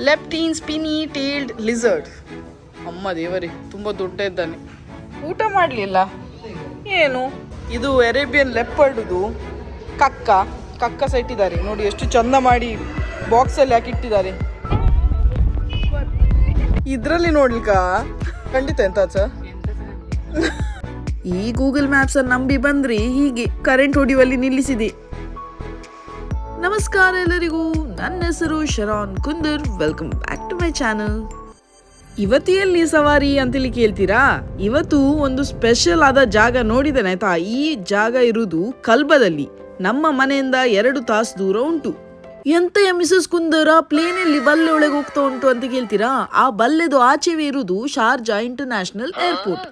ಲೆಪ್ಟೀನ್ spiny tailed lizard. ಅಮ್ಮ ದೇವರೇ, ತುಂಬ ದೊಡ್ಡ ಇದ್ದಾನೆ. ಊಟ ಮಾಡಲಿಲ್ಲ ಏನು? ಇದು ಅರೇಬಿಯನ್ ಲೆಪರ್ಡ್ದು ಕಕ್ಕ ಸಹ ಇಟ್ಟಿದ್ದಾರೆ ನೋಡಿ, ಎಷ್ಟು ಚಂದ ಮಾಡಿ ಬಾಕ್ಸಲ್ಲಿ ಹಾಕಿಟ್ಟಿದ್ದಾರೆ. ಇದರಲ್ಲಿ ನೋಡ್ಲಿಕ್ಕ ಖಂಡಿತ ಎಂತ ಸರ್. ಈ ಗೂಗಲ್ ಮ್ಯಾಪ್ಸ್ ಅನ್ನು ನಂಬಿ ಬಂದ್ರೆ ಹೀಗೆ ಕರೆಂಟ್ ಹೊಡೆಯುವಲ್ಲಿ ನಿಲ್ಲಿಸಿದೆ. ನಮಸ್ಕಾರ ಎಲ್ಲರಿಗೂ, ನನ್ನ ಹೆಸರು Sharan Kundar. Welcome back to my channel. ಇವತ್ತಿಯಲ್ಲಿ ಸವಾರಿ ಅಂತೇಳಿ ಕೇಳ್ತೀರಾ? ಇವತ್ತು ಒಂದು ಸ್ಪೆಷಲ್ ಆದ ಜಾಗ ನೋಡಿದ್ದೇನೆ ಆಯ್ತಾ. ಈ ಜಾಗ ಇರುವುದು ಕಲ್ಬದಲ್ಲಿ, ನಮ್ಮ ಮನೆಯಿಂದ 2 ತಾಸು ದೂರ ಉಂಟು. ಎಂತ ಮಿಸಸ್ ಕುಂದರ, ಪ್ಲೇನಲ್ಲಿ ಬಲ್ಲೆ ಒಳಗೆ ಹೋಗ್ತಾ ಉಂಟು ಅಂತ ಕೇಳ್ತೀರಾ? ಆ ಬಲ್ಲೆದು ಆಚೆವೇ ಇರುವುದು ಶಾರ್ಜಾ ಇಂಟರ್ನ್ಯಾಷನಲ್ ಏರ್ಪೋರ್ಟ್.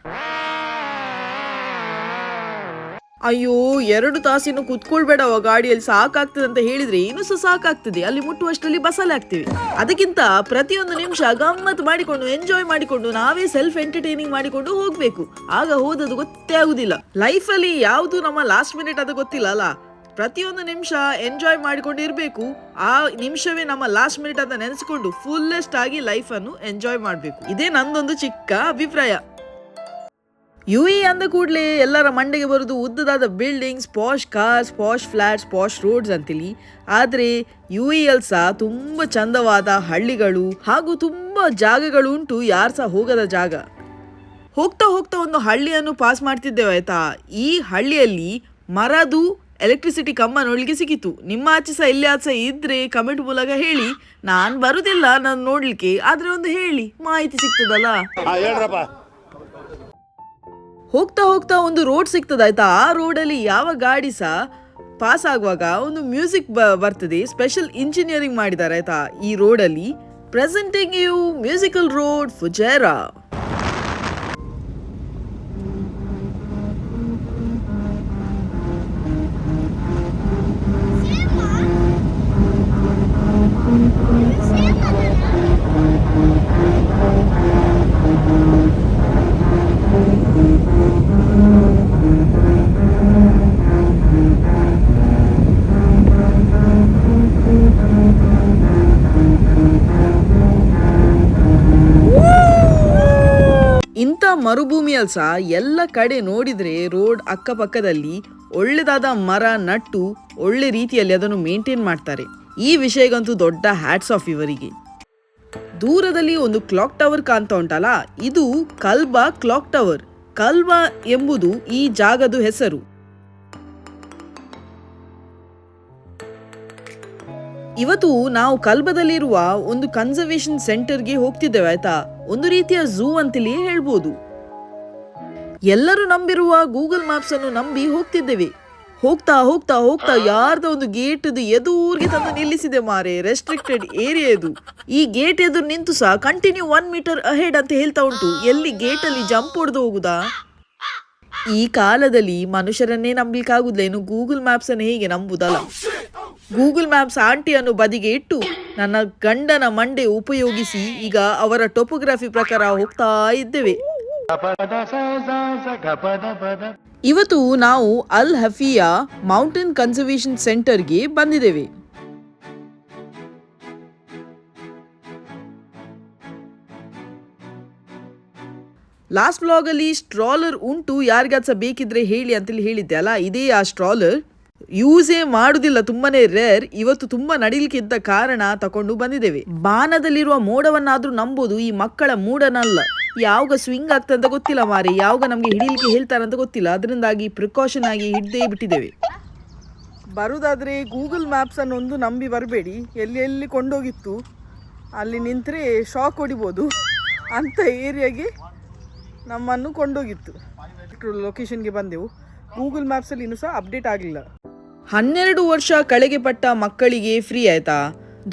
ಅಯ್ಯೋ, 2 ತಾಸಿನ ಕುತ್ಕೊಳ್ಬೇಡವ ಗಾಡಿಯಲ್ಲಿ, ಸಾಕಾಗ್ತದೆ ಅಂತ ಹೇಳಿದ್ರೆ ಏನು ಸಹ ಸಾಕಾಗ್ತದೆ. ಅಲ್ಲಿ ಮುಟ್ಟುವಷ್ಟರಲ್ಲಿ ಬಸಲೆ ಆಗ್ತೀವಿ. ಅದಕ್ಕಿಂತ ಪ್ರತಿಯೊಂದು ನಿಮಿಷ ಗಮ್ಮತ್ ಮಾಡಿಕೊಂಡು ಎಂಜಾಯ್ ಮಾಡಿಕೊಂಡು ನಾವೇ ಸೆಲ್ಫ್ ಎಂಟರ್ಟೈನಿಂಗ್ ಮಾಡಿಕೊಂಡು ಹೋಗ್ಬೇಕು. ಆಗ ಹೋದದು ಗೊತ್ತೇ ಆಗುದಿಲ್ಲ. ಲೈಫಲ್ಲಿ ಯಾವುದು ನಮ್ಮ ಲಾಸ್ಟ್ ಮಿನಿಟ್ ಅದು ಗೊತ್ತಿಲ್ಲ ಅಲ್ಲ. ಪ್ರತಿಯೊಂದು ನಿಮಿಷ ಎಂಜಾಯ್ ಮಾಡಿಕೊಂಡು ಇರಬೇಕು. ಆ ನಿಮಿಷವೇ ನಮ್ಮ ಲಾಸ್ಟ್ ಮಿನಿಟ್ ಅಂತ ನೆನೆಸಿಕೊಂಡು ಫುಲ್ಲೆಸ್ಟ್ ಆಗಿ ಲೈಫನ್ನು ಎಂಜಾಯ್ ಮಾಡಬೇಕು. ಇದೇ ನಂದೊಂದು ಚಿಕ್ಕ ಅಭಿಪ್ರಾಯ. UAE ಅಂದ ಕೂಡಲೇ ಎಲ್ಲರ ಮಂಡೆಗೆ ಬರುವುದು ಉದ್ದದಾದ buildings, posh cars, posh flats, posh roads ಅಂತೇಳಿ. ಆದರೆ UAE ಸಹ ತುಂಬ ಚಂದವಾದ ಹಳ್ಳಿಗಳು ಹಾಗೂ ತುಂಬ ಜಾಗಗಳು ಉಂಟು, ಯಾರು ಸಹ ಹೋಗದ ಜಾಗ. ಹೋಗ್ತಾ ಹೋಗ್ತಾ ಒಂದು ಹಳ್ಳಿಯನ್ನು ಪಾಸ್ ಮಾಡ್ತಿದ್ದೇವೆ ಆಯ್ತಾ. ಈ ಹಳ್ಳಿಯಲ್ಲಿ ಮರದು ಎಲೆಕ್ಟ್ರಿಸಿಟಿ ಕಂಬ ನೋಡ್ಲಿಕ್ಕೆ ಸಿಕ್ಕಿತು. ನಿಮ್ಮ ಆಚೆ ಸಹ ಎಲ್ಲಿ ಆಚೆ ಇದ್ರೆ ಕಮೆಂಟ್ ಮೂಲಕ ಹೇಳಿ. ನಾನು ಬರುದಿಲ್ಲ ನಾನು ನೋಡ್ಲಿಕ್ಕೆ, ಆದ್ರೆ ಒಂದು ಹೇಳಿ, ಮಾಹಿತಿ ಸಿಗ್ತದಲ್ಲ. ಹೋಗ್ತಾ ಹೋಗ್ತಾ ಒಂದು ರೋಡ್ ಸಿಗ್ತದಾಯ್ತಾ. ಆ ರೋಡಲ್ಲಿ ಯಾವ ಗಾಡಿ ಸಹ ಪಾಸ್ ಆಗುವಾಗ ಒಂದು ಮ್ಯೂಸಿಕ್ ಬರ್ತದೆ. ಸ್ಪೆಷಲ್ ಇಂಜಿನಿಯರಿಂಗ್ ಮಾಡಿದ್ದಾರೆ ಆಯ್ತಾ ಈ ರೋಡಲ್ಲಿ. Presenting you musical road Fujairah. ಇಂಥ ಮರುಭೂಮಿಯಲ್ಲಿ ಸಹ ಎಲ್ಲ ಕಡೆ ನೋಡಿದ್ರೆ ರೋಡ್ ಅಕ್ಕಪಕ್ಕದಲ್ಲಿ ಒಳ್ಳೆದಾದ ಮರ ನಟ್ಟು ಒಳ್ಳೆ ರೀತಿಯಲ್ಲಿ ಅದನ್ನು ಮೇಂಟೈನ್ ಮಾಡ್ತಾರೆ. ಈ ವಿಷಯಗಂತೂ ದೊಡ್ಡ ಹ್ಯಾಟ್ಸ್ ಆಫ್ ಇವರಿಗೆ. ದೂರದಲ್ಲಿ ಒಂದು ಕ್ಲಾಕ್ ಟವರ್ ಕಾಣ್ತಾ ಉಂಟಲ್ಲ, ಇದು ಕಲ್ಬಾ ಕ್ಲಾಕ್ ಟವರ್. ಕಲ್ಬಾ ಎಂಬುದು ಈ ಜಾಗದ ಹೆಸರು. ಇವತ್ತು ನಾವು ಕಲ್ಬದಲ್ಲಿರುವ ಒಂದು ಕನ್ಸರ್ವೇಷನ್ ಸೆಂಟರ್ಗೆ ಹೋಗ್ತಿದ್ದೇವೆ ಆಯ್ತಾ. ಒಂದು ರೀತಿಯ ಝೂ ಅಂತಲೇ ಹೇಳ್ಬೋದು. ಎಲ್ಲರೂ ನಂಬಿರುವ ಗೂಗಲ್ ಮ್ಯಾಪ್ಸ್ ಅನ್ನು ನಂಬಿ ಹೋಗ್ತಿದ್ದೇವೆ. ಹೋಗ್ತಾ ಹೋಗ್ತಾ ಹೋಗ್ತಾ ಯಾರ್ದ ಒಂದು ಗೇಟ್ ಎದುರಿಗೆ ತಂದು ನಿಲ್ಲಿಸಿದೆ ಮಾರೆ. ರೆಸ್ಟ್ರಿಕ್ಟೆಡ್ ಏರಿಯಾ ಇದು. ಈ ಗೇಟ್ ಎದುರು ನಿಂತು ಸಹ ಕಂಟಿನ್ಯೂ 1 ಮೀಟರ್ ಅಹೆಡ್ ಅಂತ ಹೇಳ್ತಾ ಉಂಟು. ಎಲ್ಲಿ ಗೇಟ್ ಅಲ್ಲಿ ಜಂಪ್ ಹೊಡೆದು ಹೋಗುದಾ? ಈ ಕಾಲದಲ್ಲಿ ಮನುಷ್ಯರನ್ನೇ ನಂಬಲಿಕ್ಕಾಗುದಿಲ್ಲ, ಇನ್ನು ಗೂಗಲ್ ಮ್ಯಾಪ್ಸ್ ಅನ್ನು ಹೇಗೆ ನಂಬುದಲ್ಲ. ಗೂಗಲ್ ಮ್ಯಾಪ್ಸ್ ಆಂಟಿಯನ್ನು ಬದಿಗೆ ಇಟ್ಟು ನನ್ನ ಗಂಡನ ಮಂಡೆ ಉಪಯೋಗಿಸಿ ಈಗ ಅವರ ಟೊಪೋಗ್ರಫಿ ಪ್ರಕಾರ ಹೋಗ್ತಾ ಇದ್ದೇವೆ. ಇವತ್ತು ನಾವು ಅಲ್ ಹಫಿಯಾ ಮೌಂಟೇನ್ ಕನ್ಸರ್ವೇಷನ್ ಸೆಂಟರ್ಗೆ ಬಂದಿದ್ದೇವೆ. ಲಾಸ್ಟ್ ವ್ಲಾಗ್ ಅಲ್ಲಿ ಸ್ಟ್ರಾಲರ್ ಉಂಟು, ಯಾರಿಗಾದ್ಸ ಬೇಕಿದ್ರೆ ಹೇಳಿ ಅಂತೇಳಿ ಹೇಳಿದ್ದೆ ಅಲ್ಲ. ಇದೇ ಆ ಸ್ಟ್ರಾಲರ್. ಯೂಸೇ ಮಾಡುದಿಲ್ಲ, ತುಂಬಾನೇ ರೇರ್. ಇವತ್ತು ತುಂಬಾ ನಡಿಲಿಕ್ಕೆ ಇದ್ದ ಕಾರಣ ತಕೊಂಡು ಬಂದಿದ್ದೇವೆ. ಬಾನದಲ್ಲಿರುವ ಮೋಡವನ್ನಾದ್ರೂ ನಂಬೋದು, ಈ ಮಕ್ಕಳ ಮೂಡನಲ್ಲ. ಯಾವಾಗ ಸ್ವಿಂಗ್ ಆಗ್ತಂತ ಗೊತ್ತಿಲ್ಲ ಮಾರಿ, ಯಾವಾಗ ನಮ್ಗೆ ಹಿಡಿಲಿಕ್ಕೆ ಹೇಳ್ತಾರಂತ ಗೊತ್ತಿಲ್ಲ. ಅದರಿಂದಾಗಿ ಪ್ರಿಕಾಷನ್ ಆಗಿ ಹಿಡ್ದೇ ಬಿಟ್ಟಿದ್ದೇವೆ. ಬರುದಾದ್ರೆ ಗೂಗಲ್ ಮ್ಯಾಪ್ಸ್ ಅನ್ನು ಒಂದು ನಂಬಿ ಬರಬೇಡಿ. ಎಲ್ಲಿ ಕೊಂಡೋಗಿತ್ತು ಅಲ್ಲಿ ನಿಂತರೆ ಶಾಕ್ ಹೊಡಿಬೋದು ಅಂತ ಏರಿಯಾಗೆ ನಮ್ಮನ್ನು ಕೊಂಡೋಗಿತ್ತು. ಲೊಕೇಶನ್ಗೆ ಬಂದೆವು. ಗೂಗಲ್ ಮ್ಯಾಪ್ಸಲ್ಲಿ ಇನ್ನೂ ಸಹ ಅಪ್ಡೇಟ್ ಆಗಲಿಲ್ಲ. 12 ವರ್ಷ ಕೆಳಗೆ ಪಟ್ಟ ಮಕ್ಕಳಿಗೆ ಫ್ರೀ ಆಯ್ತಾ.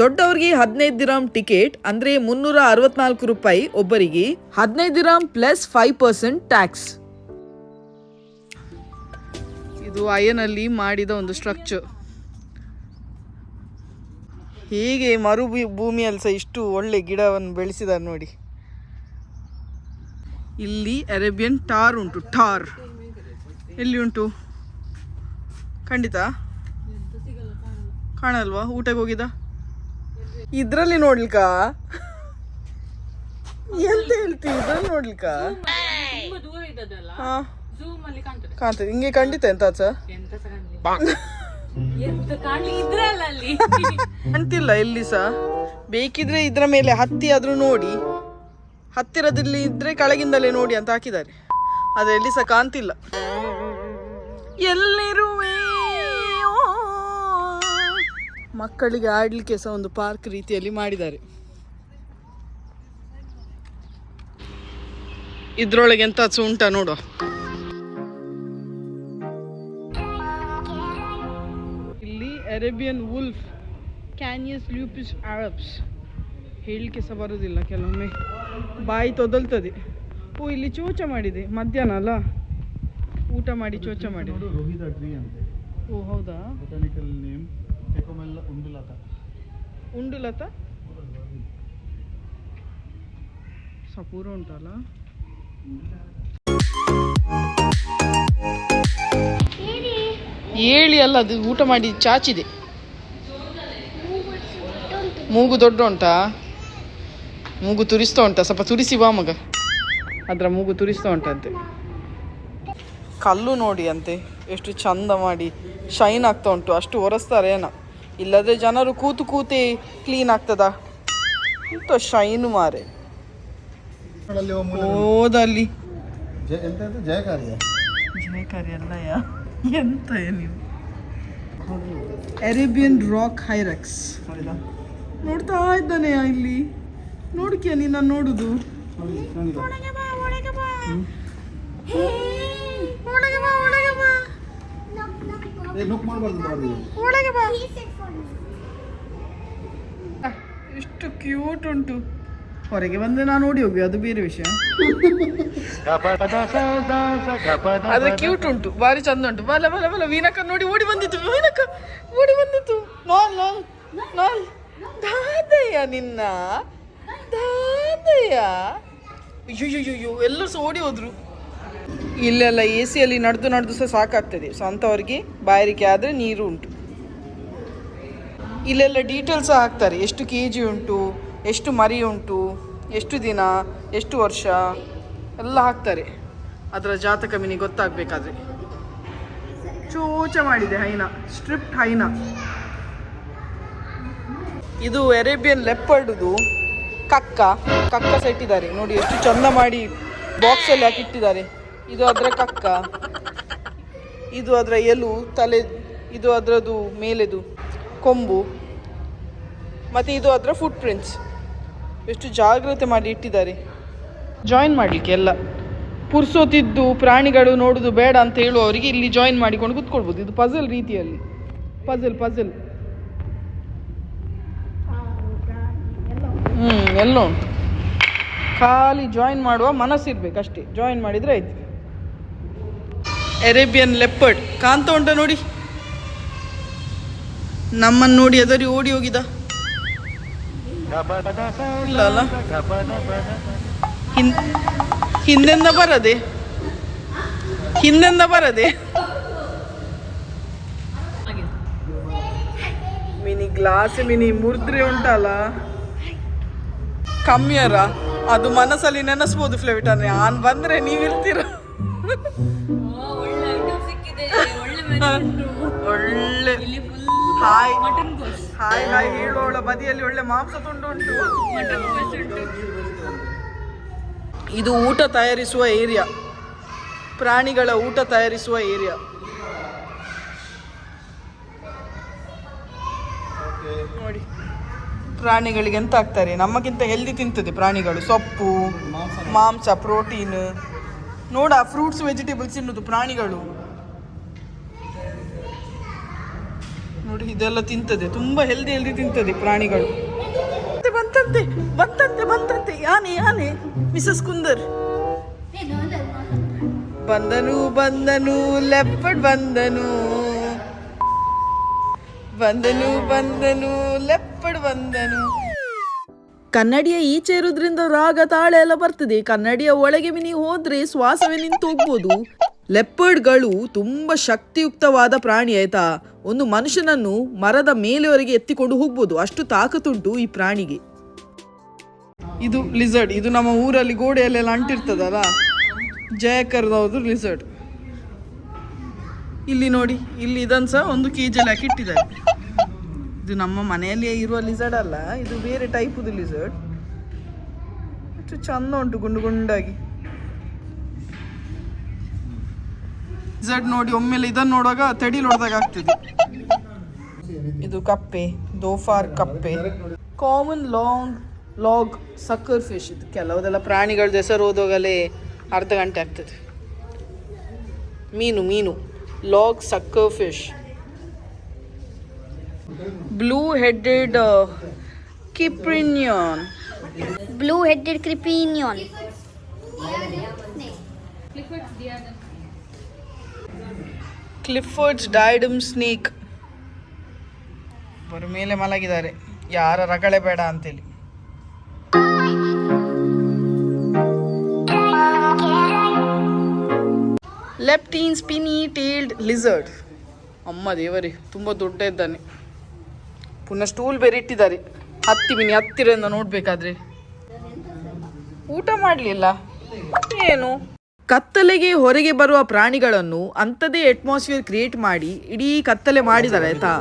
ದೊಡ್ಡವರಿಗೆ 15 ದಿರಾಮ್ ಟಿಕೆಟ್, ಅಂದ್ರೆ 364 ರೂಪಾಯಿ ಒಬ್ಬರಿಗೆ. 15 ದಿರಾಮ್ ಪ್ಲಸ್ 5% ಟ್ಯಾಕ್ಸ್. ಇದು ಅಯ್ಯನಲ್ಲಿ ಮಾಡಿದ ಒಂದು ಸ್ಟ್ರಕ್ಚರ್. ಹೀಗೆ ಮರುಭೂಮಿಯಲ್ಲಿ ಸಹ ಇಷ್ಟು ಒಳ್ಳೆ ಗಿಡವನ್ನು ಬೆಳೆಸಿದ್ದಾರೆ ನೋಡಿ. ಇಲ್ಲಿ ಅರೇಬಿಯನ್ ಟಾರ್ ಉಂಟು. ಟಾರ್ ಎಲ್ಲಿ ಉಂಟು? ಖಂಡಿತ ಕಾಣಲ್ವಾ? ಊಟಕ್ಕೆ ಹೋಗಿದ ಇದ್ರಲ್ಲಿ ನೋಡ್ಲಿಕ್ಕ ಎಂತ ಹೇಳ್ತಿ ಇದ್ರಲ್ಲಿ ನೋಡ್ಲಿಕ್ಕ ಕಾಣ್ತದೆ ಹಿಂಗೆ ಖಂಡಿತ ಎಂತ ಕಾಣ್ತಿಲ್ಲ ಎಲ್ಲಿ ಸಹ ಬೇಕಿದ್ರೆ ಇದ್ರ ಮೇಲೆ ಹತ್ತಿ ಆದ್ರೂ ನೋಡಿ ಹತ್ತಿರದಲ್ಲಿ ಇದ್ರೆ ಕೆಳಗಿಂದಲೇ ನೋಡಿ ಅಂತ ಹಾಕಿದ್ದಾರೆ ಅದು ಎಲ್ಲಿ ಸಹ ಕಾಣ್ತಿಲ್ಲ ಎಲ್ಲಿರುವೆ ಮಕ್ಕಳಿಗೆ ಆಡ್ಲಿಕ್ಕೆ ಸಹ ಒಂದು ಪಾರ್ಕ್ ರೀತಿಯಲ್ಲಿ ಮಾಡಿದ್ದಾರೆ ಇದ್ರೊಳಗೆ ಎಂತ ಉಂಟಾ ನೋಡುವ ಇಲ್ಲಿ ಅರೇಬಿಯನ್ ವುಲ್ಫ್ ಕ್ಯಾನಿಯಸ್ ಲ್ಯೂಪಿಸ್ ಆರಬ್ಸ್ ಹೇಳಲಿಕ್ಕೆ ಸಹ ಬರೋದಿಲ್ಲ ಕೆಲವೊಮ್ಮೆ ಬಾಯಿ ತೊದಲ್ತದೆ ಓ ಇಲ್ಲಿ ಚೋಚ ಮಾಡಿದೆ ಮಧ್ಯಾಹ್ನ ಅಲ್ಲ ಊಟ ಮಾಡಿ ಚೋಚ ಮಾಡಿದೆ ಓ ಹೌದಾ ಉಂಡುಲತಾ ಸಪೂರ ಉಂಟಲ್ಲ ಏಳಿ ಅಲ್ಲ ಅದು ಊಟ ಮಾಡಿ ಚಾಚಿದೆ ಮೂಗು ದೊಡ್ಡ ಉಂಟಾ ಮೂಗು ತುರಿಸ್ತಾ ಉಂಟಾ ಸ್ವಲ್ಪ ತುರಿಸಿ ಬಾ ಮಗ ಅದರ ಮೂಗು ತುರಿಸ್ತಾ ಉಂಟಂತೆ ಕಲ್ಲು ನೋಡಿ ಅಂತೆ ಎಷ್ಟು ಚಂದ ಮಾಡಿ ಶೈನ್ ಆಗ್ತಾ ಉಂಟು ಅಷ್ಟು ಒರೆಸ್ತಾರೆ ಏನೋ ಇಲ್ಲದ್ರೆ ಜನರು ಕೂತಿ ಕ್ಲೀನ್ ಆಗ್ತದ ಇಂತ ಶೈನು ಮಾರೆ ಓದಲ್ಲಿ ಜಯಕಾರಿ ಅಲ್ಲಯ್ಯ ಎಂತ ನೀವು ಅರೇಬಿಯನ್ ರಾಕ್ ಹೈರಕ್ಸ್ ನೋಡ್ತಾ ಇದ್ದಾನೆ ಇಲ್ಲಿ ನೋಡ್ತೀಯ ನೀನು ನೋಡುದು ಎಷ್ಟು ಕ್ಯೂಟ್ ಉಂಟು ಹೊರಗೆ ಬಂದ್ರೆ ನಾನು ಓಡಿ ಹೋಗಿ ಅದು ಬೇರೆ ವಿಷಯ ಆದ್ರೆ ಕ್ಯೂಟ್ ಉಂಟು ಬಾರಿ ಚಂದ ಉಂಟು ಬಲ ಬಲ ಬಲ ವೀನಕ್ಕ ನೋಡಿ ಓಡಿ ಬಂದಿತ್ತು ವೀನಕ್ಕ ಓಡಿ ಬಂದಿತ್ತು ನಾಲ್ ನಾಲ್ ನಾಲ್ ದಾದಯ್ಯ ನಿನ್ನ ದಾದಯ್ಯ ಅಯ್ಯೋ ಎಲ್ಲರೂ ಸಹ ಓಡಿ ಹೋದ್ರು ಇಲ್ಲೆಲ್ಲ ಎ ಸಿಯಲ್ಲಿ ನಡೆದು ಸಹ ಸಾಕಾಗ್ತದೆ ಸೊ ಅಂಥವ್ರಿಗೆ ಬಾಯಾರಿಕೆ ಆದರೆ ನೀರು ಉಂಟು ಇಲ್ಲೆಲ್ಲ ಡೀಟೇಲ್ಸ್ ಹಾಕ್ತಾರೆ ಎಷ್ಟು kg ಉಂಟು ಎಷ್ಟು ಮರಿ ಉಂಟು ಎಷ್ಟು ದಿನ ಎಷ್ಟು ವರ್ಷ ಎಲ್ಲ ಹಾಕ್ತಾರೆ ಅದರ ಜಾತಕ ಮಿನಿ ಗೊತ್ತಾಗಬೇಕಾದ್ರೆ ಚೋಚ ಮಾಡಿದೆ ಹೈನಾ ಸ್ಟ್ರಿಪ್ಟ್ ಹೈನಾ ಇದು ಅರೇಬಿಯನ್ ಲೆಪರ್ಡ್ದು ಕಕ್ಕ ಸಹ ಇಟ್ಟಿದ್ದಾರೆ ನೋಡಿ ಎಷ್ಟು ಚಂದ ಮಾಡಿ ಬಾಕ್ಸಲ್ಲಿ ಹಾಕಿ ಇಟ್ಟಿದ್ದಾರೆ ಇದು ಅದರ ಕಕ್ಕ ಇದು ಅದರ ಎಲು ತಲೆ ಇದು ಅದರದು ಮೇಲೆದು ಕೊಂಬು ಮತ್ತು ಇದು ಅದರ ಫುಟ್ ಪ್ರಿಂಟ್ಸ್ ಎಷ್ಟು ಜಾಗ್ರತೆ ಮಾಡಿ ಇಟ್ಟಿದ್ದಾರೆ ಜಾಯಿನ್ ಮಾಡಲಿಕ್ಕೆ ಎಲ್ಲ ಪುರ್ಸೋತಿದ್ದು ಪ್ರಾಣಿಗಳು ನೋಡೋದು ಬೇಡ ಅಂತ ಹೇಳುವವರಿಗೆ ಇಲ್ಲಿ ಜಾಯಿನ್ ಮಾಡಿಕೊಂಡು ಕೂತ್ಕೊಳ್ಬೋದು ಇದು ಪಜಲ್ ರೀತಿಯಲ್ಲಿ ಪಜಲ್ ಎಲ್ಲ ಉಂಟು ಖಾಲಿ ಜಾಯಿನ್ ಮಾಡುವ ಮನಸ್ಸಿರ್ಬೇಕಷ್ಟೇ ಜಾಯಿನ್ ಮಾಡಿದರೆ ಆಯ್ತು ಅರೇಬಿಯನ್ ಲೆಪರ್ಡ್ ಕಾಂತ ಉಂಟ ನೋಡಿ ನಮ್ಮನ್ನು ನೋಡಿ ಅದರಿ ಓಡಿ ಹೋಗಿದ ಇಲ್ಲ ಅಲ್ಲ ಹಿಂದೆಂದ ಬರದೆ ಮಿನಿ ಗ್ಲಾಸ್ ಮಿನಿ ಮುರ್ದ್ರೆ ಉಂಟಲ್ಲ ಕಮ್ಮಿಯರ ಅದು ಮನಸ್ಸಲ್ಲಿ ನೆನೆಸ್ಬೋದು ಫ್ಲೇವಿಟರ್ ನಾನು ಬಂದ್ರೆ ನೀವಿರ್ತೀರ ಒಳ್ಳೆ ಹಾಯ್ ಹೇಳುವವಳ ಬದಿಯಲ್ಲಿ ಒಳ್ಳೆ ಮಾಂಸ ತುಂಡು ಉಂಟು ಇದು ಊಟ ತಯಾರಿಸುವ ಏರಿಯಾ ಪ್ರಾಣಿಗಳ ಊಟ ತಯಾರಿಸುವ ಏರಿಯಾ ನೋಡಿ ಪ್ರಾಣಿಗಳಿಗೆ ಎಂತ ಆಗ್ತಾರೆ ನಮ್ಮಕ್ಕಿಂತ ಹೆಲ್ದಿ ತಿಂತದೆ ಪ್ರಾಣಿಗಳು ಸೊಪ್ಪು ಮಾಂಸ ಪ್ರೋಟೀನ್ ನೋಡ ಫ್ರೂಟ್ಸ್ ವೆಜಿಟೇಬಲ್ಸ್ ತಿನ್ನೋದು ಪ್ರಾಣಿಗಳು ನೋಡಿ ಇದೆಲ್ಲ ತಿಂತದೆ ತುಂಬಾ ಹೆಲ್ದಿ ತಿಂತದೆ ಪ್ರಾಣಿಗಳು ಬಂತಂತೆ ಯಾನೆ ಮಿಸಸ್ ಕುಂದರ್ ಬಂದನು ಲೆಪರ್ಡ್ ಬಂದನು ಲೆಪರ್ಡ್ ಬಂದನು ಕನ್ನಡಿಯ ಈಚೆ ಇರೋದ್ರಿಂದ ರಾಗ ತಾಳ ಎಲ್ಲ ಬರ್ತದೆ ಕನ್ನಡಿಯ ಒಳಗೆ ನೀವು ಹೋದ್ರೆ ಶ್ವಾಸವೇ ನಿಂತು ಹೋಗ್ಬೋದು ಲೆಪರ್ಡ್ಗಳು ತುಂಬ ಶಕ್ತಿಯುಕ್ತವಾದ ಪ್ರಾಣಿ ಆಯ್ತಾ. ಒಂದು ಮನುಷ್ಯನನ್ನು ಮರದ ಮೇಲೆವರೆಗೆ ಎತ್ತಿಕೊಂಡು ಹೋಗ್ಬೋದು, ಅಷ್ಟು ತಾಕತ್ತುಂಟು ಈ ಪ್ರಾಣಿಗೆ. ಇದು ಲಿಸರ್ಡ್. ಇದು ನಮ್ಮ ಊರಲ್ಲಿ ಗೋಡೆಯಲ್ಲೆಲ್ಲ ಅಂಟಿರ್ತದಲ್ಲ, ಜಯಕರ್ದವ್ರದ್ದು ಲಿಸರ್ಡ್. ಇಲ್ಲಿ ನೋಡಿ, ಇಲ್ಲಿ ಇದನ್ನು ಸಹ 1 kg ಹಾಕಿ ಇಟ್ಟಿದ್ದಾರೆ. ಇದು ನಮ್ಮ ಮನೆಯಲ್ಲಿಯೇ ಇರುವ ಲಿಸರ್ಡ್ ಅಲ್ಲ, ಇದು ಬೇರೆ ಟೈಪುದು ಲಿಸರ್ಡ್. ಅಷ್ಟು ಚಂದ ಉಂಟು, ಗುಂಡು ಗುಂಡಾಗಿ. ಲಿಸರ್ಡ್ ನೋಡಿ, ಒಮ್ಮೆಲೆ ಇದನ್ನು ನೋಡುವಾಗ ತಡಿಲು ಹೊಡೆದಾಗ ಆಗ್ತದೆ. ಇದು ಕಪ್ಪೆ, ದೋಫಾರ್ ಕಪ್ಪೆ. Common log sucker fish. ಇದು ಕೆಲವುದೆಲ್ಲ ಪ್ರಾಣಿಗಳದ್ದು ಹೆಸರು ಓದೋಗಲೇ ಅರ್ಧ ಗಂಟೆ ಆಗ್ತದೆ. ಮೀನು log sucker fish. Blue headed cyprinion. Clifford's diadem snake. ಬರ ಮೇಲೆ ಮಲಗಿದ್ದಾರೆ, ಯಾರ ರಗಳೆ ಬೇಡ ಅಂತೇಳಿ. Leptien spiny tailed lizard. ಅಮ್ಮ ದೇವರೇ, ತುಂಬ ದೊಡ್ಡ ಇದ್ದಾನೆ. ಪುನಃ ಸ್ಟೂಲ್ ಬೇರೆ ಇಟ್ಟಿದ್ದಾರೆ. ಹತ್ತಿರದಿಂದ ನೋಡ್ಬೇಕಾದ್ರೆ. ಊಟ ಮಾಡಲಿಲ್ಲ ಏನು. ಕತ್ತಲೆಗೆ ಹೊರಗೆ ಬರುವ ಪ್ರಾಣಿಗಳನ್ನು ಅಂಥದ್ದೇ ಅಟ್ಮಾಸ್ಫಿಯರ್ ಕ್ರಿಯೇಟ್ ಮಾಡಿ ಇಡೀ ಕತ್ತಲೆ ಮಾಡಿದ್ದಾರೆ ಆಯ್ತಾ.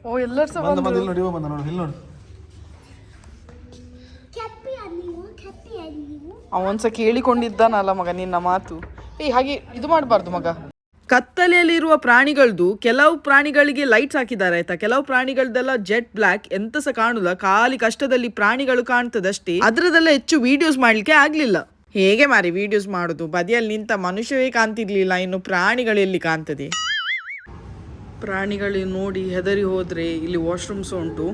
ಓ, ಎಲ್ಲರೂ ಸಹ ಅವನ್ಸ ಕೇಳಿಕೊಂಡಿದ್ದಾನಲ್ಲ ಮಗ ನಿನ್ನ ಮಾತು. ಹಾಗೆ ಇದು ಮಾಡಬಾರ್ದು ಮಗ. ಕತ್ತಲೆಯಲ್ಲಿರುವ ಪ್ರಾಣಿಗಳದ್ದು ಕೆಲವು ಪ್ರಾಣಿಗಳಿಗೆ ಲೈಟ್ಸ್ ಹಾಕಿದ್ದಾರೆ ಆಯ್ತಾ. ಕೆಲವು ಪ್ರಾಣಿಗಳದೆಲ್ಲ ಜೆಟ್ ಬ್ಲ್ಯಾಕ್, ಎಂತ ಸಹ ಕಾಣುಲ್ಲ, ಖಾಲಿ ಕಷ್ಟದಲ್ಲಿ ಪ್ರಾಣಿಗಳು ಕಾಣ್ತದಷ್ಟೇ. ಅದರದೆಲ್ಲ ಹೆಚ್ಚು ವಿಡಿಯೋಸ್ ಮಾಡ್ಲಿಕ್ಕೆ ಆಗ್ಲಿಲ್ಲ. ಹೇಗೆ ಮಾರಿ ವಿಡಿಯೋಸ್ ಮಾಡೋದು, ಬದಿಯಲ್ಲಿ ನಿಂತ ಮನುಷ್ಯವೇ ಕಾಣ್ತಿರ್ಲಿಲ್ಲ, ಇನ್ನು ಪ್ರಾಣಿಗಳೆಲ್ಲಿ ಕಾಣ್ತದೆ. ಪ್ರಾಣಿಗಳು ನೋಡಿ ಹೆದರಿ ಹೋದ್ರೆ ಇಲ್ಲಿ ವಾಶ್ರೂಮ್ಸ್ ಉಂಟು.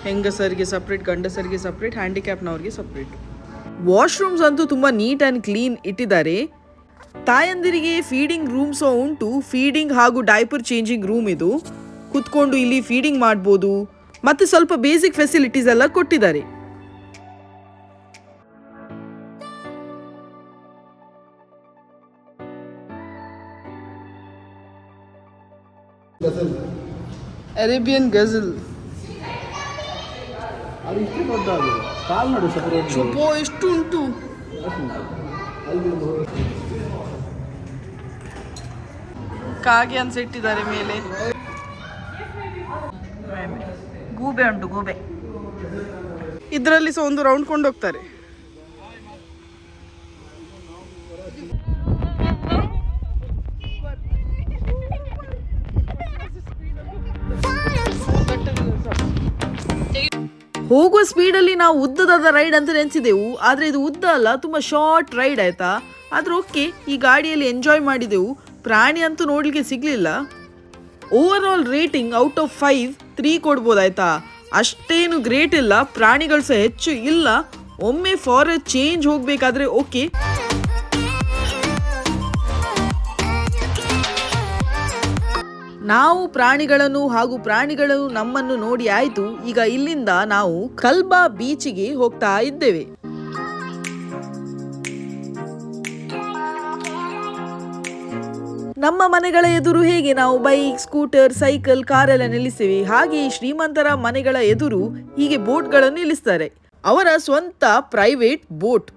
ಹೆಂಗಸರಿಗೆ ಸಪ್ರೇಟ್, ಗಂಡಸರಿಗೆ ಸಪ್ರೇಟ್, ಹ್ಯಾಂಡಿಕ್ಯಾಪ್ನವ್ರಿಗೆ ಸಪ್ರೇಟ್. ವಾಶ್ರೂಮ್ಸ್ ಅಂತೂ ತುಂಬ ನೀಟ್ ಆ್ಯಂಡ್ ಕ್ಲೀನ್ ಇಟ್ಟಿದ್ದಾರೆ. ತಾಯಂದಿರಿಗೆ ಫೀಡಿಂಗ್ ರೂಮ್ ಸಹ ಉಂಟು. ಫೀಡಿಂಗ್ ಹಾಗೂ ಡೈಪರ್ ಚೇಂಜಿಂಗ್ ರೂಮ್. ಇದು ಕುತ್ಕೊಂಡು ಇಲ್ಲಿ ಫೀಡಿಂಗ್ ಮಾಡ್ಬೋದು. ಮತ್ತೆ ಸ್ವಲ್ಪ ಬೇಸಿಕ್ ಫೆಸಿಲಿಟೀಸ್ ಎಲ್ಲ ಕೊಟ್ಟಿದ್ದಾರೆ. ಅರೇಬಿಯನ್ ಗಜಲ್. ಎಷ್ಟು ಉಂಟು. ಕಾಗೆ ಅನ್ಸಿಟ್ಟಿದ್ದಾರೆ ಮೇಲೆ. ಗೂಬೆ ಉಂಟು, ಗೂಬೆ. ಇದರಲ್ಲಿ ಸಹ ಒಂದು ರೌಂಡ್ ಕೊಂಡು ಹೋಗ್ತಾರೆ. ಹೋಗುವ ಸ್ಪೀಡಲ್ಲಿ ನಾವು ಉದ್ದದಾದ ರೈಡ್ ಅಂತ ನೆನೆಸಿದೆವು, ಆದರೆ ಇದು ಉದ್ದ ಅಲ್ಲ, ತುಂಬ ಶಾರ್ಟ್ ರೈಡ್ ಆಯ್ತಾ. ಆದ್ರೆ ಓಕೆ, ಈ ಗಾಡಿಯಲ್ಲಿ ಎಂಜಾಯ್ ಮಾಡಿದೆವು. ಪ್ರಾಣಿ ಅಂತೂ ನೋಡಲಿಕ್ಕೆ ಸಿಗಲಿಲ್ಲ. Over all rating out of 5 3 ಕೊಡ್ಬೋದಾಯ್ತಾ. ಅಷ್ಟೇನು ಗ್ರೇಟ್ ಇಲ್ಲ, ಪ್ರಾಣಿಗಳು ಸಹ ಹೆಚ್ಚು ಇಲ್ಲ. ಒಮ್ಮೆ ಫಾರ್ ಎ ಚೇಂಜ್ ಹೋಗಬೇಕಾದ್ರೆ ಓಕೆ. ನಾವು ಪ್ರಾಣಿಗಳನ್ನು ಹಾಗೂ ಪ್ರಾಣಿಗಳು ನಮ್ಮನ್ನು ನೋಡಿ ಆಯ್ತು. ಈಗ ಇಲ್ಲಿಂದ ನಾವು ಕಲ್ಬಾ ಬೀಚಿಗೆ ಹೋಗ್ತಾ ಇದ್ದೇವೆ. ನಮ್ಮ ಮನೆಗಳ ಎದುರು ಹೇಗೆ ನಾವು ಬೈಕ್, ಸ್ಕೂಟರ್, ಸೈಕಲ್, ಕಾರೆಲ್ಲ ನಿಲ್ಲಿಸ್ತೇವೆ, ಹಾಗೆ ಶ್ರೀಮಂತರ ಮನೆಗಳ ಎದುರು ಹೀಗೆ ಬೋಟ್ಗಳನ್ನು ನಿಲ್ಲಿಸ್ತಾರೆ. ಅವರ ಸ್ವಂತ ಪ್ರೈವೇಟ್ ಬೋಟ್.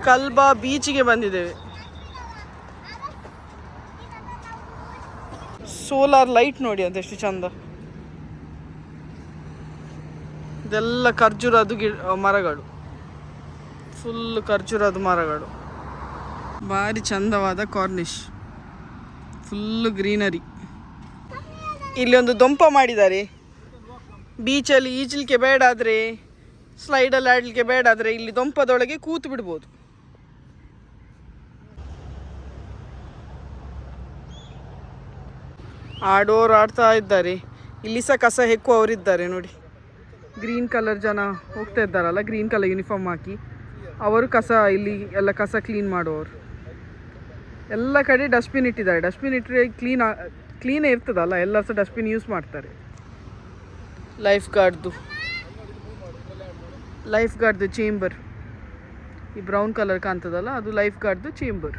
ಕಲ್ಬಾ ಬೀಚಿಗೆ ಬಂದಿದ್ದೇವೆ. ಸೋಲಾರ್ ಲೈಟ್ ನೋಡಿ ಅಂತ ಎಷ್ಟು ಚಂದ. ಇದೆಲ್ಲ ಖರ್ಜೂರದ್ದು ಮರಗಳು, ಫುಲ್ ಖರ್ಜೂರದ ಮರಗಳು. ಭಾರಿ ಚಂದವಾದ ಕಾರ್ನಿಶ್, ಫುಲ್ ಗ್ರೀನರಿ. ಇಲ್ಲಿ ಒಂದು ದೊಂಪ ಮಾಡಿದ್ದಾರೆ. ಬೀಚಲ್ಲಿ ಈಜಲಿಕ್ಕೆ ಬೇಡ ಆದರೆ, ಸ್ಲೈಡಲ್ಲಿ ಆಡಲಿಕ್ಕೆ ಬೇಡ ಆದರೆ ಇಲ್ಲಿ ದೊಂಪದೊಳಗೆ ಕೂತು ಬಿಡ್ಬೋದು. ಆಡೋರು ಆಡ್ತಾ ಇದ್ದಾರೆ. ಇಲ್ಲಿ ಸಹ ಕಸ ಹೆಕ್ಕುವವರಿದ್ದಾರೆ ನೋಡಿ. ಗ್ರೀನ್ ಕಲರ್ ಜನ ಹೋಗ್ತಾ ಇದ್ದಾರಲ್ಲ, ಗ್ರೀನ್ ಕಲರ್ ಯೂನಿಫಾರ್ಮ್ ಹಾಕಿ, ಅವರು ಕಸ, ಇಲ್ಲಿ ಎಲ್ಲ ಕಸ ಕ್ಲೀನ್ ಮಾಡುವವರು. ಎಲ್ಲ ಕಡೆ ಡಸ್ಟ್ಬಿನ್ ಇಟ್ಟಿದ್ದಾರೆ. ಡಸ್ಟ್ಬಿನ್ ಇಟ್ಟರೆ ಕ್ಲೀನೇ ಇರ್ತದಲ್ಲ, ಎಲ್ಲ ಸಹ ಡಸ್ಟ್ಬಿನ್ ಯೂಸ್ ಮಾಡ್ತಾರೆ. ಲೈಫ್ ಗಾರ್ಡ್ದು ಲೈಫ್ ಗಾರ್ಡ್ದು ಚೇಂಬರ್, ಈ ಬ್ರೌನ್ ಕಲರ್ ಕಾಣ್ತದಲ್ಲ ಅದು ಲೈಫ್ ಗಾರ್ಡ್ದು ಚೇಂಬರ್.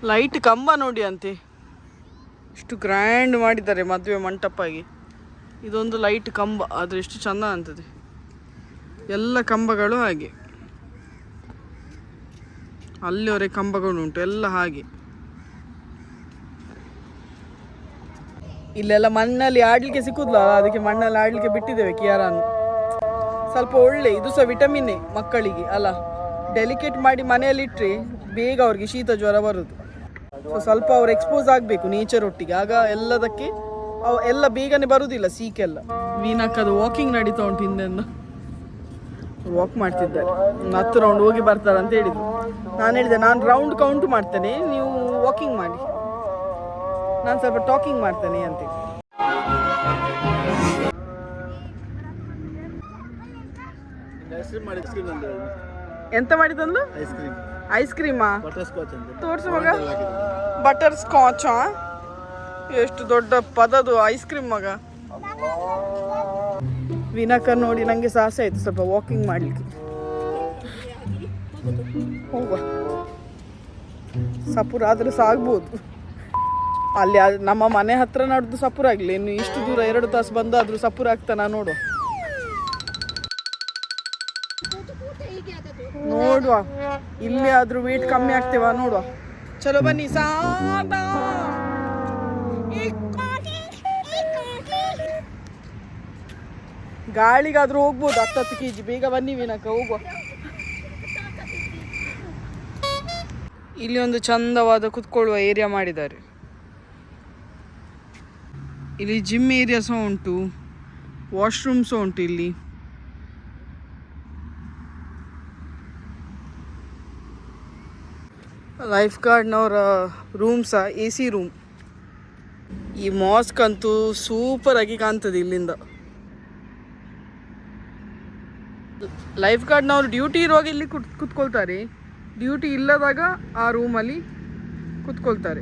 ಲೈಟ್ ಕಂಬ ನೋಡಿ ಅಂತೆ, ಎಷ್ಟು ಗ್ರ್ಯಾಂಡ್ ಮಾಡಿದ್ದಾರೆ ಮದುವೆ ಮಂಟಪಾಗಿ. ಇದೊಂದು ಲೈಟ್ ಕಂಬ, ಆದರೆ ಎಷ್ಟು ಚಂದ ಅಂತದೆ. ಎಲ್ಲ ಕಂಬಗಳು ಹಾಗೆ, ಅಲ್ಲಿವರೆಗೆ ಕಂಬಗಳು ಉಂಟು ಎಲ್ಲ ಹಾಗೆ. ಇಲ್ಲೆಲ್ಲ ಮಣ್ಣಲ್ಲಿ ಆಡಲಿಕ್ಕೆ ಸಿಕ್ಕುದಿಲ್ಲ, ಅದಕ್ಕೆ ಮಣ್ಣಲ್ಲಿ ಆಡಲಿಕ್ಕೆ ಬಿಟ್ಟಿದ್ದೇವೆ ಕಿಯಾರನ್ನು. ಸ್ವಲ್ಪ ಒಳ್ಳೆ, ಇದು ಸಹ ವಿಟಮಿನ್ ಮಕ್ಕಳಿಗೆ ಅಲ್ಲ. ಡೆಲಿಕೇಟ್ ಮಾಡಿ ಮನೆಯಲ್ಲಿ ಇಟ್ಟರೆ ಬೇಗ ಅವ್ರಿಗೆ ಶೀತ ಜ್ವರ ಬರೋದು. ಸೊ ಸ್ವಲ್ಪ ಅವ್ರು ಎಕ್ಸ್ಪೋಸ್ ಆಗಬೇಕು ನೇಚರ್ ಒಟ್ಟಿಗೆ, ಆಗ ಎಲ್ಲದಕ್ಕೆ ಎಲ್ಲ ಬೇಗನೆ ಬರುವುದಿಲ್ಲ ಸೀಕೆಲ್ಲ. ವೀನಕ್ಕದು ವಾಕಿಂಗ್ ನಡೀತಾ ಉಂಟು, ಹಿಂದೆಂದು ವಾಕ್ ಮಾಡ್ತಿದ್ದಾರೆ. 10 ರೌಂಡ್ ಹೋಗಿ ಬರ್ತಾರೆ ಅಂತ ಹೇಳಿದ್ರು. ನಾನು ಹೇಳಿದೆ ನಾನು ರೌಂಡ್ ಕೌಂಟ್ ಮಾಡ್ತೇನೆ, ನೀವು ವಾಕಿಂಗ್ ಮಾಡಿ, ನಾನು ಸ್ವಲ್ಪ ಟಾಕಿಂಗ್ ಮಾಡ್ತೇನೆ ಅಂತ. ಎಂತ ಮಾಡಿದಂದು? ಐಸ್ ಕ್ರೀಮಾ? ತೋರ್ಸು ಮಗ. Butter scotch. ಎಷ್ಟು ದೊಡ್ಡ ಪದದು ಐಸ್ ಕ್ರೀಮ್ ಮಗ. ವಿನಾಕ ನೋಡಿ ನನಗೆ ಸಾಹಸ ಆಯ್ತು ಸ್ವಲ್ಪ ವಾಕಿಂಗ್ ಮಾಡ್ಲಿಕ್ಕೆ. ಹೋಗುವ, ಸಪುರ ಆದ್ರೆ ಸಾಗ್ಬೋದು. ಅಲ್ಲಿ ನಮ್ಮ ಮನೆ ಹತ್ರ ನಡೆದು ಸಪುರ ಆಗಲಿ, ಇನ್ನು ಇಷ್ಟು ದೂರ 2 ತಾಸು ಬಂದಾದ್ರೂ ಸಪುರ ಆಗ್ತಾನ ನೋಡುವ. ನೋಡುವ ಇಲ್ಲಿ ಆದ್ರೂ ವೇಟ್ ಕಮ್ಮಿ ಆಗ್ತೇವ ನೋಡುವ. ಚಲೋ ಬನ್ನಿ. ಸಾದಾ ಗಾಳಿಗಾದ್ರೂ ಹೋಗ್ಬೋದು 10 kg. ಬೇಗ ಬನ್ನಿ ವಿನಕ, ಹೋಗುವ. ಇಲ್ಲಿ ಒಂದು ಚಂದವಾದ ಕುತ್ಕೊಳ್ಳುವ ಏರಿಯಾ ಮಾಡಿದ್ದಾರೆ. ಇಲ್ಲಿ ಜಿಮ್ ಏರಿಯಾ ಸಹ ಉಂಟು, ವಾಶ್ರೂಮ್ ಸಹ ಉಂಟು ಇಲ್ಲಿ. ಲೈಫ್ ಗಾರ್ಡ್ನವರ ರೂಮ್ ಸಹ AC ರೂಮ್. ಈ ಮಾಸ್ಕ್ ಅಂತೂ ಸೂಪರ್ ಆಗಿ ಕಾಣ್ತದೆ ಇಲ್ಲಿಂದ. ಲೈಫ್ ಗಾರ್ಡ್ನವರು ಡ್ಯೂಟಿ ಇರುವಾಗ ಇಲ್ಲಿ ಕುತ್ಕೊಳ್ತಾರೆ, ಡ್ಯೂಟಿ ಇಲ್ಲದಾಗ ಆ ರೂಮಲ್ಲಿ ಕುತ್ಕೊಳ್ತಾರೆ.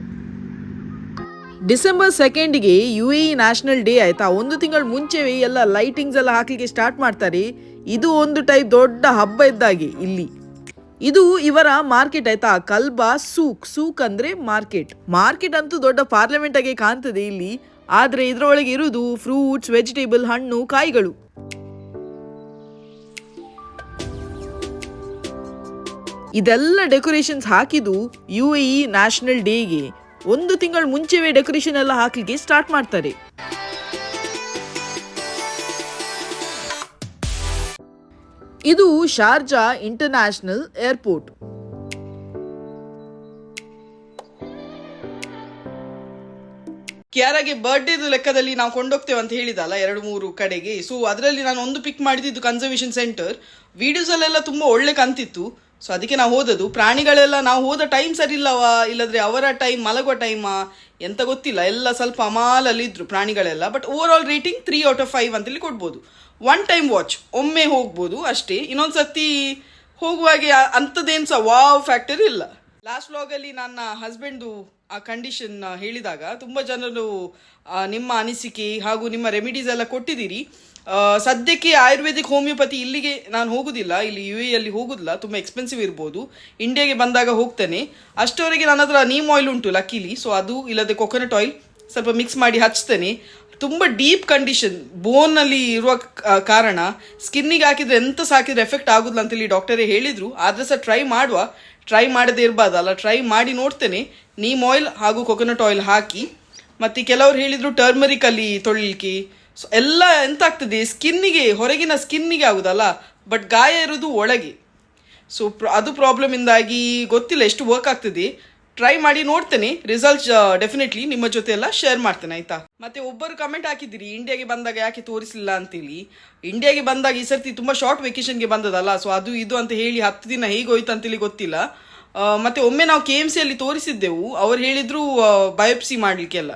ಡಿಸೆಂಬರ್ 2ಗೆ UAE ನ್ಯಾಷನಲ್ ಡೇ ಆಯ್ತಾ, 1 ತಿಂಗಳು ಮುಂಚೆವೇ ಎಲ್ಲ ಲೈಟಿಂಗ್ಸ್ ಎಲ್ಲ ಹಾಕಲಿಕ್ಕೆ ಸ್ಟಾರ್ಟ್ ಮಾಡ್ತಾರೆ. ಇದು ಒಂದು ಟೈಪ್ ದೊಡ್ಡ ಹಬ್ಬ ಇದ್ದಾಗೆ ಇಲ್ಲಿ. ಇದು ಇವರ ಮಾರ್ಕೆಟ್ ಆಯ್ತಾ, ಕಲ್ಬಾ ಸೂಕ್ ಅಂದ್ರೆ ಮಾರ್ಕೆಟ್ ಅಂತೂ ದೊಡ್ಡ ಪಾರ್ಲಿಮೆಂಟ್ ಆಗಿ ಕಾಣ್ತದೆ ಇಲ್ಲಿ. ಆದ್ರೆ ಇದರೊಳಗೆ ಇರುವುದು ಫ್ರೂಟ್ಸ್, ವೆಜಿಟೇಬಲ್, ಹಣ್ಣು, ಕಾಯಿಗಳು. ಇದೆಲ್ಲ ಡೆಕೋರೇಷನ್ಸ್ ಹಾಕಿದ್ದು UAE ನ್ಯಾಷನಲ್ ಡೇಗೆ 1 ತಿಂಗಳು ಮುಂಚೆವೇ ಡೆಕೋರೇಷನ್ ಎಲ್ಲ ಹಾಕ್ಲಿಕ್ಕೆ ಸ್ಟಾರ್ಟ್ ಮಾಡ್ತಾರೆ. ಇದು ಶಾರ್ಜಾ ಇಂಟರ್ನ್ಯಾಷನಲ್ ಏರ್ಪೋರ್ಟ್. ಕಿಯಾರಾಗೆ ಬರ್ಡೇದು ಲೆಕ್ಕದಲ್ಲಿ ನಾವು ಕೊಂಡೋಗ್ತೇವೆ ಅಂತ ಹೇಳಿದಲ್ಲ 2-3 ಕಡೆಗೆ. ಸೊ ಅದರಲ್ಲಿ ನಾನು ಒಂದು ಪಿಕ್ ಮಾಡಿದ್ದು ಕನ್ಸರ್ವೇಷನ್ ಸೆಂಟರ್. ವಿಡಿಯೋಸ್ ಅಲ್ಲೆಲ್ಲ ತುಂಬಾ ಒಳ್ಳೆ ಕಂತಿತ್ತು, ಸೊ ಅದಕ್ಕೆ ನಾವು ಹೋದದ್ದು. ಪ್ರಾಣಿಗಳೆಲ್ಲ ನಾವು ಹೋದ ಟೈಮ್ ಸರಿ ಇಲ್ಲವಾ, ಇಲ್ಲದ್ರೆ ಅವರ ಟೈಮ್ ಮಲಗುವ ಟೈಮಾ ಎಂತ ಗೊತ್ತಿಲ್ಲ, ಎಲ್ಲ ಸ್ವಲ್ಪ ಅಮಾಲಲ್ಲಿ ಇದ್ರು ಪ್ರಾಣಿಗಳೆಲ್ಲ. But over all rating 3 out of 5 ಅಂತೇಳಿ ಕೊಡ್ಬೋದು. 1 time ವಾಚ್, ಒಮ್ಮೆ ಹೋಗ್ಬೋದು ಅಷ್ಟೇ. ಇನ್ನೊಂದು ಸರ್ತಿ ಹೋಗುವಾಗೆ ಅಂಥದ್ದೇನು ಸಹ ವಾವ್ ಫ್ಯಾಕ್ಟರ್ ಇಲ್ಲ. ಲಾಸ್ಟ್ ವ್ಲಾಗಲ್ಲಿ ನನ್ನ ಹಸ್ಬೆಂಡ್ದು ಆ ಕಂಡೀಷನ್ ಹೇಳಿದಾಗ ತುಂಬ ಜನರು ನಿಮ್ಮ ಅನಿಸಿಕೆ ಹಾಗೂ ನಿಮ್ಮ ರೆಮಿಡೀಸ್ ಎಲ್ಲ ಕೊಟ್ಟಿದ್ದೀರಿ. ಸದ್ಯಕ್ಕೆ ಆಯುರ್ವೇದಿಕ್ ಹೋಮಿಯೋಪತಿ ಇಲ್ಲಿಗೆ ನಾನು ಹೋಗುದಿಲ್ಲ, ಇಲ್ಲಿ UAE ಅಲ್ಲಿ ಹೋಗುದಿಲ್ಲ, ತುಂಬ ಎಕ್ಸ್ಪೆನ್ಸಿವ್ ಇರ್ಬೋದು. ಇಂಡಿಯಾಗೆ ಬಂದಾಗ ಹೋಗ್ತೇನೆ. ಅಷ್ಟವರೆಗೆ ನನ್ನ ಹತ್ರ ನೀಮ್ ಆಯಿಲ್ ಉಂಟು ಲಕ್ಕಿಲಿ, ಸೊ ಅದು ಇಲ್ಲದೆ ಕೊಕೊನಟ್ ಆಯಿಲ್ ಸ್ವಲ್ಪ ಮಿಕ್ಸ್ ಮಾಡಿ ಹಚ್ತೇನೆ. ತುಂಬ ಡೀಪ್ ಕಂಡೀಷನ್ ಬೋನಲ್ಲಿ ಇರುವ ಕಾರಣ ಸ್ಕಿನ್ನಿಗೆ ಹಾಕಿದ್ರೆ ಎಂತ ಸಾಕಿದ್ರೆ ಎಫೆಕ್ಟ್ ಆಗುದಿಲ್ಲ ಅಂತೇಳಿ ಡಾಕ್ಟರೇ ಹೇಳಿದರು. ಆದರೆ ಸಹ ಟ್ರೈ ಮಾಡದೇ ಇರಬಾರ್ದಲ್ಲ, ಟ್ರೈ ಮಾಡಿ ನೋಡ್ತೇನೆ. ನೀಮ್ ಆಯಿಲ್ ಹಾಗೂ ಕೊಕೊನಟ್ ಆಯಿಲ್ ಹಾಕಿ. ಮತ್ತು ಕೆಲವರು ಹೇಳಿದರು ಟರ್ಮರಿಕ್ ಅಲ್ಲಿ ತೊಳಿಲಿಕ್ಕೆ. ಸೊ ಎಲ್ಲ ಎಂತ ಆಗ್ತದೆ, ಸ್ಕಿನ್ನಿಗೆ, ಹೊರಗಿನ ಸ್ಕಿನ್ನಿಗೆ ಆಗುದಲ್ಲ, ಬಟ್ ಗಾಯ ಇರೋದು ಒಳಗೆ. ಸೊ ಅದು ಪ್ರಾಬ್ಲಮಿಂದಾಗಿ ಗೊತ್ತಿಲ್ಲ ಎಷ್ಟು ವರ್ಕ್ ಆಗ್ತದೆ. ಟ್ರೈ ಮಾಡಿ ನೋಡ್ತೇನೆ, ರಿಸಲ್ಟ್ಸ್ ಡೆಫಿನೆಟ್ಲಿ ನಿಮ್ಮ ಜೊತೆ ಎಲ್ಲ ಶೇರ್ ಮಾಡ್ತೇನೆ ಆಯ್ತಾ. ಮತ್ತೆ ಒಬ್ಬರು ಕಮೆಂಟ್ ಹಾಕಿದ್ದೀರಿ ಇಂಡಿಯಾಗೆ ಬಂದಾಗ ಯಾಕೆ ತೋರಿಸಲಿಲ್ಲ ಅಂತೇಳಿ. ಇಂಡಿಯಾಗೆ ಬಂದಾಗ ಈ ಸರ್ತಿ ತುಂಬ ಶಾರ್ಟ್ ವೆಕೇಶನ್ಗೆ ಬಂದದಲ್ಲ, ಸೊ ಅದು ಇದು ಅಂತ ಹೇಳಿ 10 ದಿನ ಹೇಗೆ ಹೋಯ್ತು ಅಂತೇಳಿ ಗೊತ್ತಿಲ್ಲ. ಮತ್ತೆ ಒಮ್ಮೆ ನಾವು KMC ಅಲ್ಲಿ ತೋರಿಸಿದ್ದೆವು, ಅವ್ರು ಹೇಳಿದ್ರು ಬಯೋಪ್ಸಿ ಮಾಡಲಿಕ್ಕೆಲ್ಲ.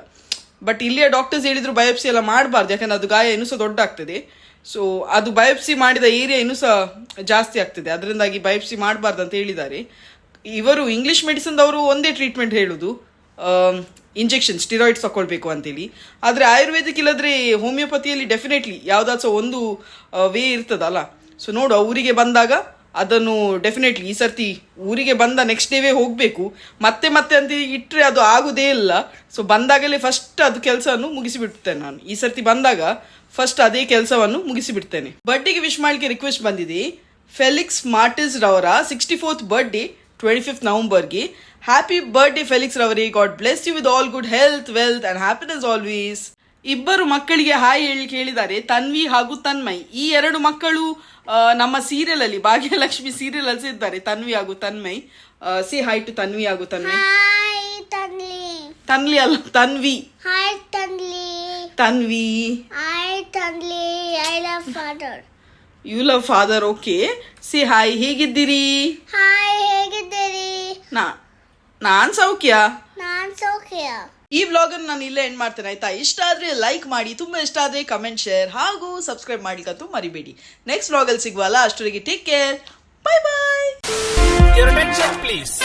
ಬಟ್ ಇಲ್ಲಿಯ ಡಾಕ್ಟರ್ಸ್ ಹೇಳಿದ್ರು ಬಯೋಪ್ಸಿ ಎಲ್ಲ ಮಾಡಬಾರ್ದು, ಯಾಕಂದ್ರೆ ಅದು ಗಾಯ ಇನ್ನೂ ಸಹ ದೊಡ್ಡ ಆಗ್ತದೆ. ಸೊ ಅದು ಬಯೋಪ್ಸಿ ಮಾಡಿದ ಏರಿಯಾ ಇನ್ನೂ ಸಹ ಜಾಸ್ತಿ ಆಗ್ತದೆ, ಅದರಿಂದಾಗಿ ಬಯೋಪ್ಸಿ ಮಾಡಬಾರ್ದು ಅಂತ ಹೇಳಿದ್ದಾರೆ. ಇವರು ಇಂಗ್ಲಿಷ್ ಮೆಡಿಸಿನ್ದವರು ಒಂದೇ ಟ್ರೀಟ್ಮೆಂಟ್ ಹೇಳುದು, ಇಂಜೆಕ್ಷನ್ ಸ್ಟಿರಾಯ್ಡ್ಸ್ ತಗೊಳ್ಬೇಕು ಅಂತೇಳಿ. ಆದರೆ ಆಯುರ್ವೇದಿಕ್ ಇಲ್ಲದ್ರೆ ಹೋಮಿಯೋಪತಿಯಲ್ಲಿ ಡೆಫಿನೆಟ್ಲಿ ಯಾವುದಾದ್ರೂ ಒಂದು ವೇ ಇರ್ತದಲ್ಲ. ಸೊ ನೋಡು, ಊರಿಗೆ ಬಂದಾಗ ಅದನ್ನು ಡೆಫಿನೆಟ್ಲಿ ಈ ಸರ್ತಿ ಊರಿಗೆ ಬಂದ ನೆಕ್ಸ್ಟ್ ಡೇವೇ ಹೋಗಬೇಕು. ಮತ್ತೆ ಮತ್ತೆ ಅಂತ ಇಟ್ಟರೆ ಅದು ಆಗೋದೇ ಇಲ್ಲ. ಸೊ ಬಂದಾಗಲೇ ಫಸ್ಟ್ ಅದು ಕೆಲಸವನ್ನು ಮುಗಿಸಿಬಿಡ್ತೇನೆ ನಾನು. ಈ ಸರ್ತಿ ಬಂದಾಗ ಫಸ್ಟ್ ಅದೇ ಕೆಲಸವನ್ನು ಮುಗಿಸಿಬಿಡ್ತೇನೆ. ಬರ್ಡೇಗೆ ವಿಶ್ ಮಾಡಲಿಕ್ಕೆ ರಿಕ್ವೆಸ್ಟ್ ಬಂದಿದೆ. ಫೆಲಿಕ್ಸ್ ಮಾರ್ಟಿಸ್ ರವರ 64th ಬರ್ಡೇ 25th ನವಂಬರ್ಗೆ. ಹ್ಯಾಪಿ ಬರ್ಡೇ ಫೆಲಿಕ್ಸ್ ರವರೇ. God bless you with all good health, wealth and happiness always. ಇಬ್ಬರು ಮಕ್ಕಳಿಗೆ ಹಾಯ್ ಹೇಳಿ ಕೇಳಿದ್ದಾರೆ, ತನ್ವಿ ಹಾಗೂ ತನ್ಮಯ್. ಈ ಎರಡು ಮಕ್ಕಳು ನಮ್ಮ ಸೀರಿಯಲ್ ಅಲ್ಲಿ, ಭಾಗ್ಯಲಕ್ಷ್ಮಿ ಸೀರಿಯಲ್ ಅಲ್ಲಿ ಇದ್ದಾರೆ, ತನ್ವಿ ಹಾಗೂ Tanmay. Say hi to Tanvi ಹಾಗೂ ತನ್ಮಯ್. ತನ್ವಿ ಅಲ್ಲ, Tanvi. Hi Tanli. Tanvi. Hi Tanli. I love father. You love father. Okay, say hi. ಹೇಗಿದ್ದೀರಿ? Hi, ಹೇಗಿದ್ದೀರಿ? ನಾನ್ ಸೌಖ್ಯ. ನಾನ್ ಸೌಖ್ಯ. ಈ ವ್ಲಾಗ್ ಅನ್ನು ನಾನು ಇಲ್ಲೇ ಎಂಡ್ ಮಾಡ್ತೇನೆ ಆಯ್ತಾ. ಇಷ್ಟ ಆದ್ರೆ ಲೈಕ್ ಮಾಡಿ, ತುಂಬಾ ಇಷ್ಟ ಆದ್ರೆ ಕಮೆಂಟ್, ಶೇರ್ ಹಾಗೂ ಸಬ್ಸ್ಕ್ರೈಬ್ ಮಾಡ್ಲಿಕ್ಕಂತೂ ಮರಿಬೇಡಿ. ನೆಕ್ಸ್ಟ್ ವ್ಲಾಗ್ ಅಲ್ಲಿ ಸಿಗುವಲ್ಲ, ಅಷ್ಟೊತ್ತಿಗೆ take care. Bye bye. Your attention please.